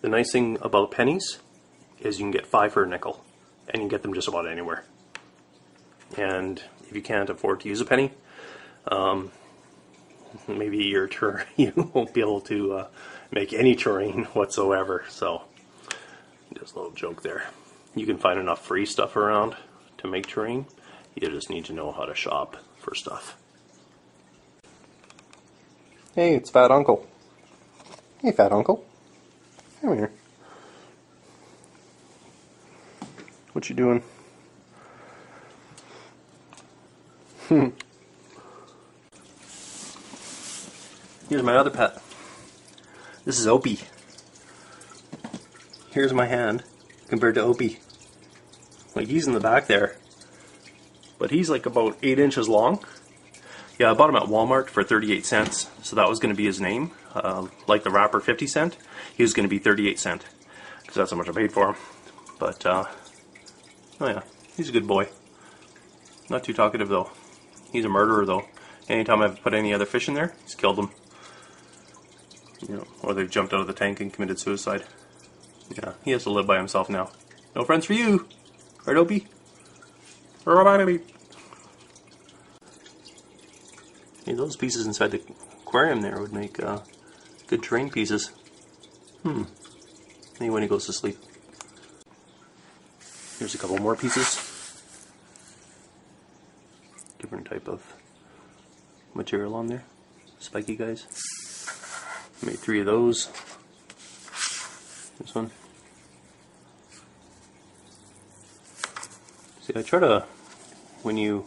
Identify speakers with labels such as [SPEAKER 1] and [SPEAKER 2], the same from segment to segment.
[SPEAKER 1] The nice thing about pennies is you can get 5 for a nickel, and you can get them just about anywhere. And if you can't afford to use a penny, maybe your turn you won't be able to make any terrain whatsoever. So just a little joke there. You can find enough free stuff around to make terrain. You just need to know how to shop for stuff. Hey, it's Fat Uncle. Hey, Fat Uncle. Come here. What you doing? Here's my other pet. This is Opie. Here's my hand compared to Opie. Like, he's in the back there, but he's like about 8 inches long. Yeah, I bought him at Walmart for 38 cents, so that was going to be his name. Like the rapper 50 Cent, he was going to be 38 cent, because that's how much I paid for him. But, oh yeah, he's a good boy. Not too talkative though. He's a murderer though. Anytime I've put any other fish in there, he's killed them. You know, or they've jumped out of the tank and committed suicide. Yeah, he has to live by himself now. No friends for you! Right, Opie? Hey, those pieces inside the aquarium there would make good terrain pieces. Maybe when he goes to sleep. Here's a couple more pieces. Different type of material on there. Spiky guys. Made 3 of those. This one. See, I try to, when you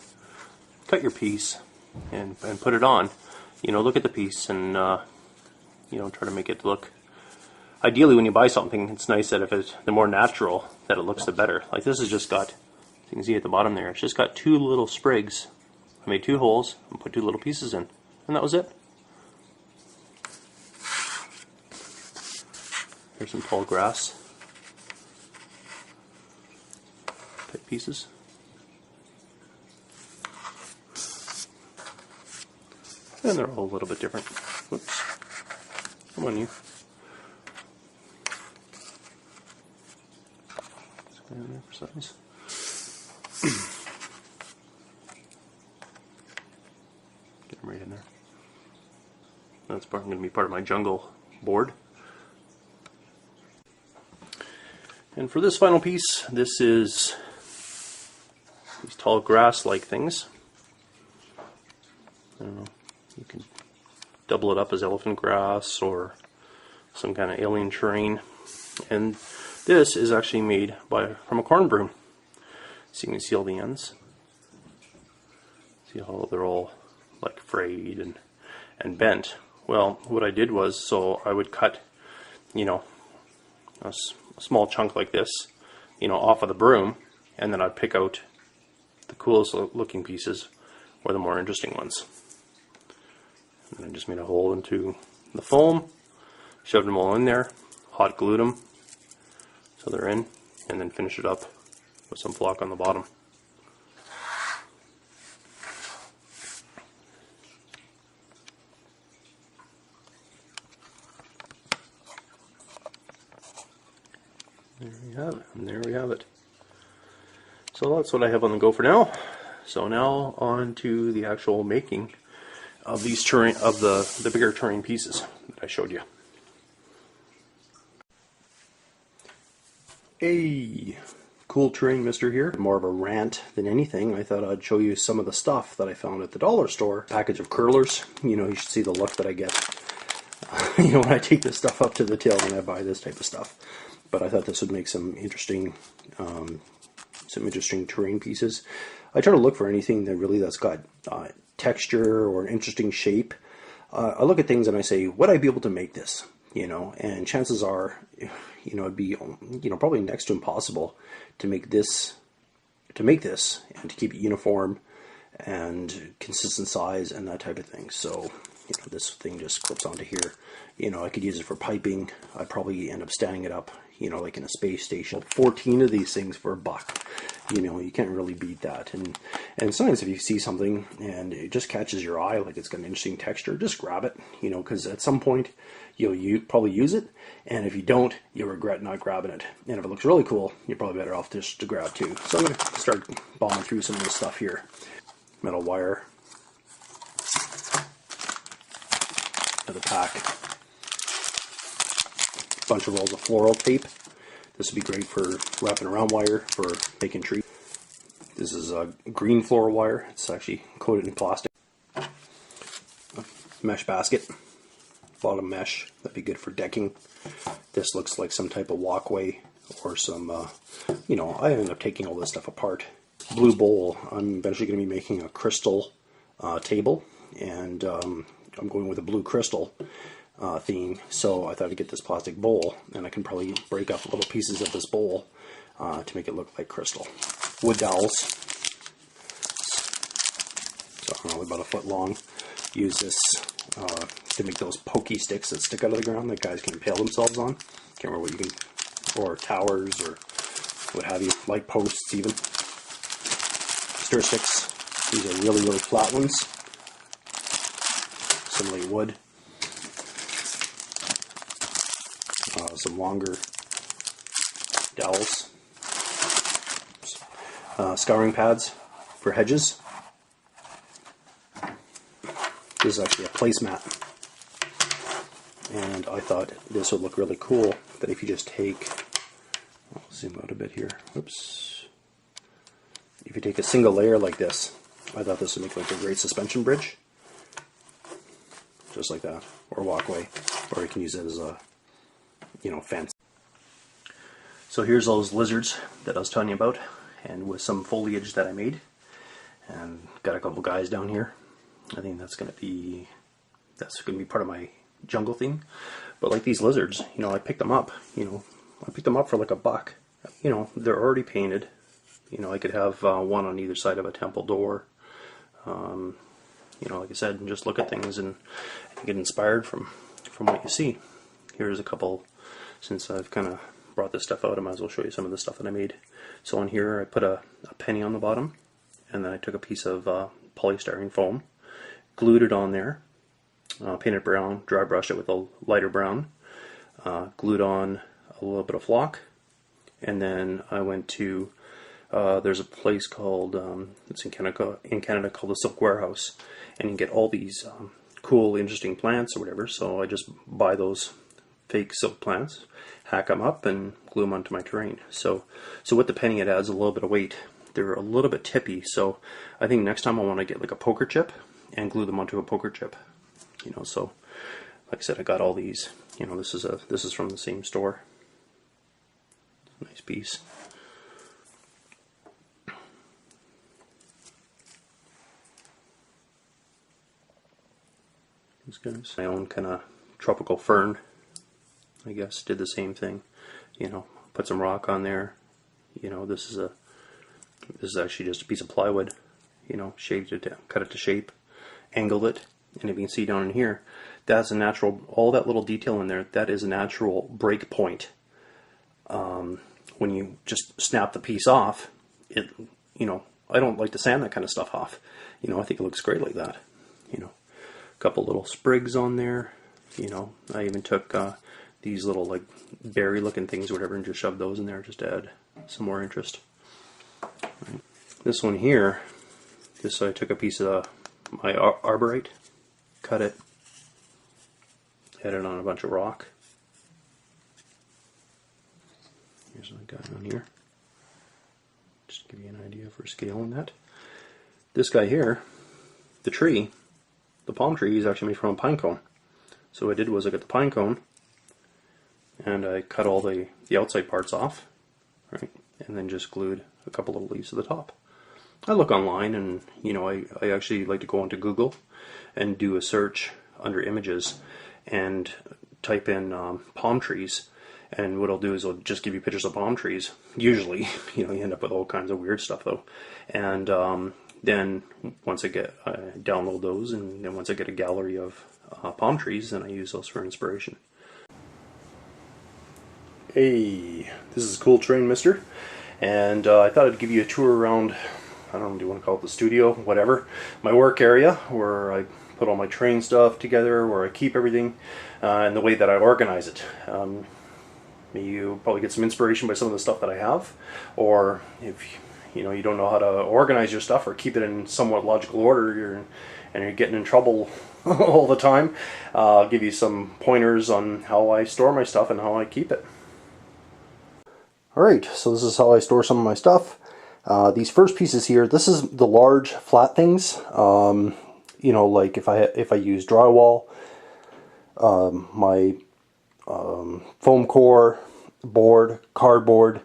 [SPEAKER 1] cut your piece and put it on, you know, look at the piece and you know, try to make it look. Ideally, when you buy something, it's nice that if it's the more natural that it looks, the better. Like this has just got, you can see at the bottom there, it's just got 2 little sprigs. I made 2 holes and put 2 little pieces in, and that was it. Here's some tall grass type pieces. And they're all a little bit different. Whoops. Come on, you. Stand there for size. Get them right in there. That's going to be part of my jungle board. And for this final piece, this is these tall grass-like things. I don't know, you can double it up as elephant grass or some kind of alien terrain. And this is actually made from a corn broom. So you can see all the ends. See how they're all like frayed and bent. Well, what I did was, so I would cut, you know, a small chunk like this, you know, off of the broom, and then I'd pick out the coolest looking pieces or the more interesting ones. And I just made a hole into the foam, shoved them all in there, hot glued them so they're in, and then finish it up with some flock on the bottom. There we have it, and there we have it. So that's what I have on the go for now. So now on to the actual making of these terrain, of the bigger terrain pieces that I showed you. Hey, cool terrain mister here. More of a rant than anything. I thought I'd show you some of the stuff that I found at the dollar store. Package of curlers. You know, you should see the look that I get. You know, when I take this stuff up to the till and I buy this type of stuff. But I thought this would make some interesting terrain pieces. I try to look for anything that really that's got texture or an interesting shape. I look at things and I say, would I be able to make this? You know, and chances are, you know, it'd be, you know, probably next to impossible to make this, and to keep it uniform and consistent size and that type of thing. So, you know, this thing just clips onto here. You know, I could use it for piping. I'd probably end up standing it up, you know, like in a space station. 14 of these things for $1.
[SPEAKER 2] You know, you can't really beat that. And sometimes if you see something and it just catches your eye, like it's got an interesting texture, just grab it, you know, because at some point you'll probably use it, and if you don't, you'll regret not grabbing it. And if it looks really cool, you're probably better off just to grab too. So I'm going to start bombing through some of this stuff here. Metal wire. Another pack. Bunch of rolls of floral tape. This would be great for wrapping around wire for making trees. This is a green floral wire. It's actually coated in plastic. Mesh basket. A lot of mesh. That'd be good for decking. This looks like some type of walkway or some, you know, I ended up taking all this stuff apart. Blue bowl. I'm eventually going to be making a crystal table, and I'm going with a blue crystal theme, so I thought I'd get this plastic bowl, and I can probably break up little pieces of this bowl to make it look like crystal. Wood dowels, so I don't know, about a foot long. Use this to make those pokey sticks that stick out of the ground that guys can impale themselves on. Can't remember what you can, or towers, or what have you, light posts even. Stir sticks. These are really, really flat ones. Similarly wood. Some longer dowels, scouring pads for hedges. This is actually a placemat, and I thought this would look really cool. That if you just take, I'll zoom out a bit here. Oops. If you take a single layer like this, I thought this would make like a great suspension bridge, just like that, or walkway, or you can use it as a, you know, fence. So here's those lizards that I was telling you about, and with some foliage that I made, and got a couple guys down here. I think that's gonna be part of my jungle theme. But like these lizards, you know, I picked them up. You know, I picked them up for like $1. You know, they're already painted. You know, I could have one on either side of a temple door. You know, like I said, and just look at things and get inspired from what you see. Here's a couple. Since I've kind of brought this stuff out, I might as well show you some of the stuff that I made. So on here I put a penny on the bottom, and then I took a piece of polystyrene foam, glued it on there, painted brown, dry brushed it with a lighter brown, glued on a little bit of flock, and then I went to, there's a place called, it's in Canada called the Silk Warehouse, and you can get all these cool, interesting plants or whatever, so I just buy those fake silk plants, hack them up, and glue them onto my terrain. So with the penny, it adds a little bit of weight. They're a little bit tippy, so I think next time I want to get like a poker chip and glue them onto a poker chip. You know, so like I said, I got all these. You know, this is from the same store. Nice piece. These guys. My own kind of tropical fern, I guess, did the same thing. You know, put some rock on there. You know, this is actually just a piece of plywood. You know, shaped it down, cut it to shape, angled it, and if you can see down in here, that's a natural. All that little detail in there, that is a natural break point. When you just snap the piece off, it. You know, I don't like to sand that kind of stuff off. You know, I think it looks great like that. You know, a couple little sprigs on there. You know, I even took these little like berry looking things or whatever and just shoved those in there just to add some more interest. Right. This one here, I took a piece of my arborite, cut it, added on a bunch of rock. Here's what I got on here. Just to give you an idea for scaling that. This guy here, the tree, the palm tree, is actually made from a pine cone. So what I did was I got the pine cone and I cut all the outside parts off, right, and then just glued a couple little leaves to the top. I look online, and you know, I actually like to go onto Google and do a search under images and type in palm trees, and what I'll do is I'll just give you pictures of palm trees. Usually, you know, you end up with all kinds of weird stuff though, and then once I download those, and then once I get a gallery of palm trees, then I use those for inspiration. Hey, this is Cool Terrain Mister, And I thought I'd give you a tour around, I don't know, do you want to call it the studio, whatever, my work area where I put all my terrain stuff together, where I keep everything, and the way that I organize it. You probably get some inspiration by some of the stuff that I have, or if you don't know how to organize your stuff or keep it in somewhat logical order, you're getting in trouble all the time. I'll give you some pointers on how I store my stuff and how I keep it. Alright, so this is how I store some of my stuff. These first pieces here, this is the large flat things. Like if I use drywall, my foam core, board, cardboard,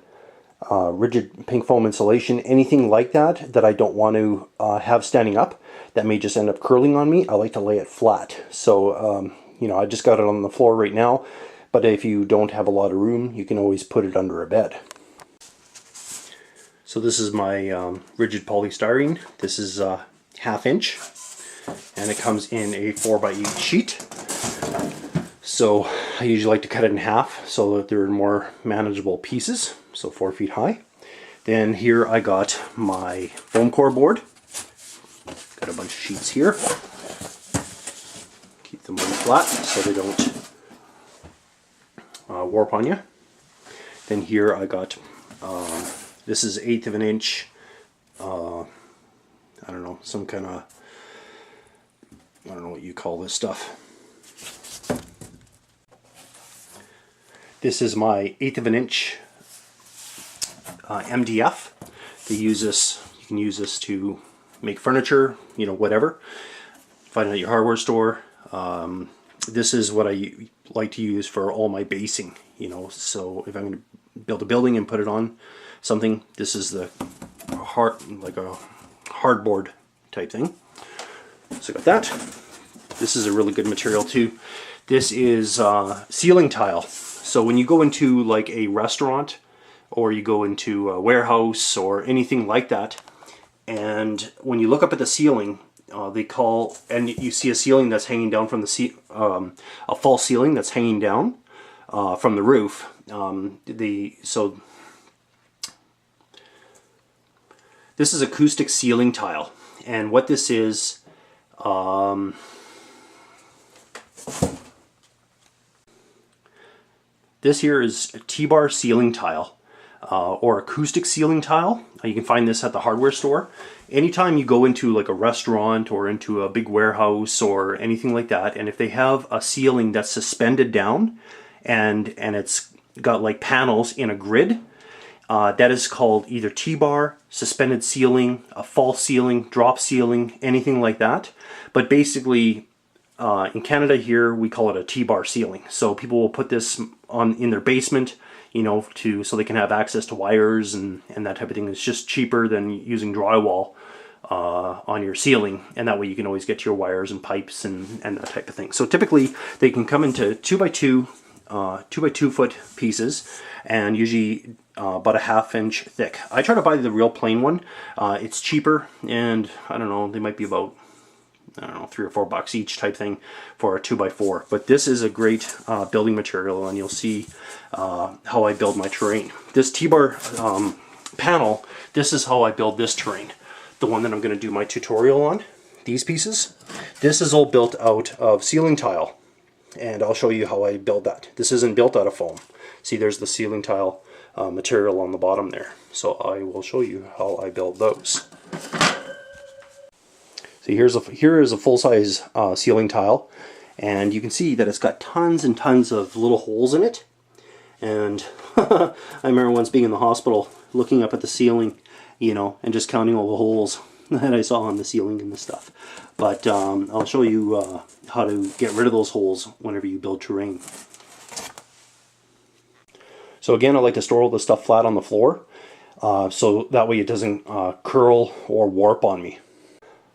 [SPEAKER 2] rigid pink foam insulation, anything like that I don't want to have standing up that may just end up curling on me, I like to lay it flat. So I just got it on the floor right now, but if you don't have a lot of room, you can always put it under a bed. So this is my rigid polystyrene. This is 1/2 inch, and it comes in a 4x8 sheet. So I usually like to cut it in half so that they're more manageable pieces, so 4 feet high. Then here I got my foam core board. Got a bunch of sheets here. Keep them really flat so they don't warp on you. Then here I got, this is 1/8 of an inch, I don't know, some kind of, I don't know what you call this stuff. This is my 1/8 of an inch MDF. They use this, you can use this to make furniture, whatever. Find it at your hardware store. This is what I like to use for all my basing, so if I'm going to build a building and put it on something, this is the like a hardboard type thing. So I got that. This is a really good material too. This is ceiling tile. So when you go into like a restaurant or you go into a warehouse or anything like that, and when you look up at the ceiling, and you see a ceiling that's hanging down from the a false ceiling that's hanging down from the roof. This is acoustic ceiling tile, and what this is, this here is T-bar ceiling tile, or acoustic ceiling tile. You can find this at the hardware store. Anytime you go into like a restaurant or into a big warehouse or anything like that, and if they have a ceiling that's suspended down and it's got like panels in a grid, that is called either T-bar, suspended ceiling, a false ceiling, drop ceiling, anything like that. But basically, in Canada here, we call it a T-bar ceiling. So people will put this on in their basement, so they can have access to wires and that type of thing. It's just cheaper than using drywall on your ceiling, and that way you can always get to your wires and pipes and that type of thing. So typically they can come into 2x2 2x2 foot pieces, and usually about a 1/2 inch thick. I try to buy the real plain one. It's cheaper, and I don't know, they might be about, I don't know, $3 or $4 each type thing for a 2x4. But this is a great building material, and you'll see how I build my terrain. This T-bar panel, this is how I build this terrain. The one that I'm going to do my tutorial on, these pieces. This is all built out of ceiling tile, and I'll show you how I build that. This isn't built out of foam. See, there's the ceiling tile material on the bottom there. So I will show you how I build those. So here is a full-size ceiling tile, and you can see that it's got tons and tons of little holes in it. And I remember once being in the hospital, looking up at the ceiling, and just counting all the holes that I saw on the ceiling and this stuff. But I'll show you how to get rid of those holes whenever you build terrain. So again, I like to store all the stuff flat on the floor, so that way it doesn't curl or warp on me.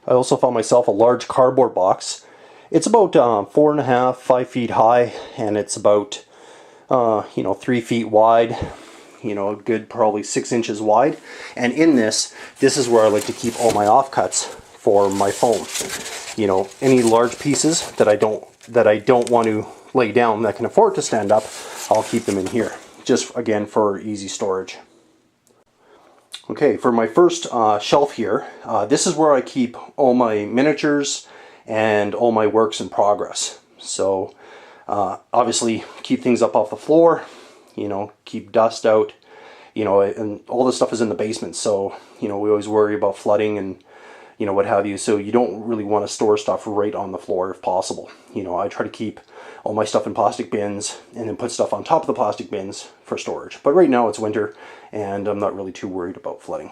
[SPEAKER 2] I also found myself a large cardboard box. It's about 4.5, 5 feet high, and it's about 3 feet wide. A good probably 6 inches wide. And in this is where I like to keep all my offcuts for my foam. Any large pieces that I don't want to lay down that can afford to stand up, I'll keep them in here. Just again for easy storage. Okay, for my first shelf here, this is where I keep all my miniatures and all my works in progress. So obviously keep things up off the floor, you know, keep dust out, you know, and all this stuff is in the basement. So, you know, we always worry about flooding and, you know, what have you. So you don't really want to store stuff right on the floor if possible. You know, I try to keep all my stuff in plastic bins and then put stuff on top of the plastic bins for storage. But right now it's winter and I'm not really too worried about flooding.